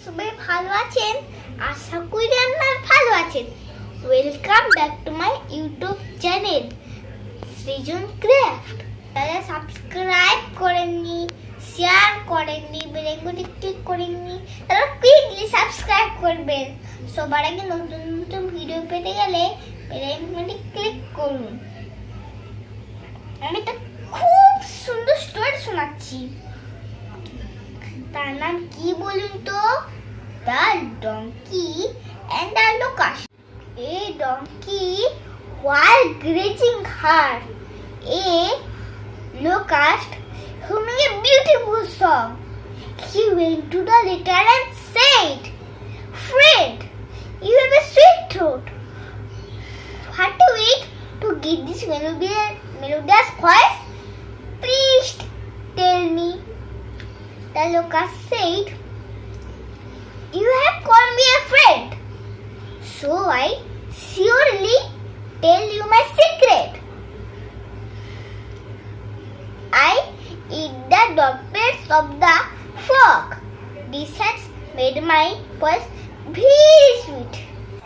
সবাই ভালো আছেন? আশা করি আপনারা ভালো আছেন। Welcome back to my YouTube channel Srijan craft. যারা সাবস্ক্রাইব করেননি, শেয়ার করেননি, বেল আইকনটি ক্লিক করেননি, তারা কুইকলি সাবস্ক্রাইব করবেন। সবার আগে নতুন নতুন ভিডিও পেতে গেলে বেল আইকনটি ক্লিক করুন। আমি একটা খুব সুন্দর স্টোরি শোনাচ্ছি। তার নাম কি বলুন তো? The donkey and the locust. A donkey while grazing her, a locust humming a beautiful song. He went to the letter and said, "Friend, you have a sweet throat. What to eat to get this melodious voice? Please tell me." The locust said, "You have called me a friend, so I surely tell you my secret. I eat the droplets of the frog. This has made my voice very sweet.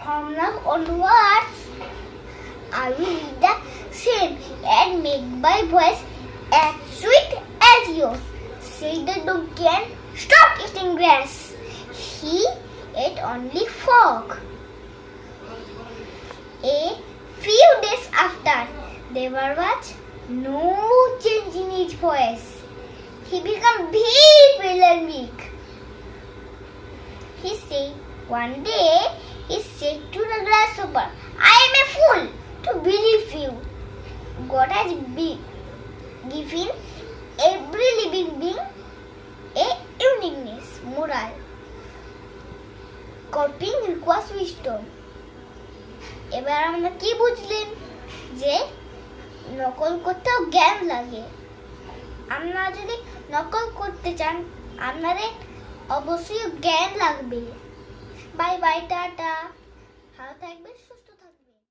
From now onwards, I will eat the same and make my voice as sweet as yours," said the donkey and stopped eating grass. He ate only frog. A few days after, there was no change in his voice. He became very pale and weak. One day, he said to the grasshopper, "I am a fool to believe you. God has given every living being a uniqueness. Moral: copying requires wisdom." এবার আমরা কি বুঝলেন? যে নকল করতেও জ্ঞান লাগে। আপনারা যদি নকল করতে চান, আপনাদের অবশ্যই জ্ঞান লাগবে। Bye bye, tata. ভালো থাকবেন, সুস্থ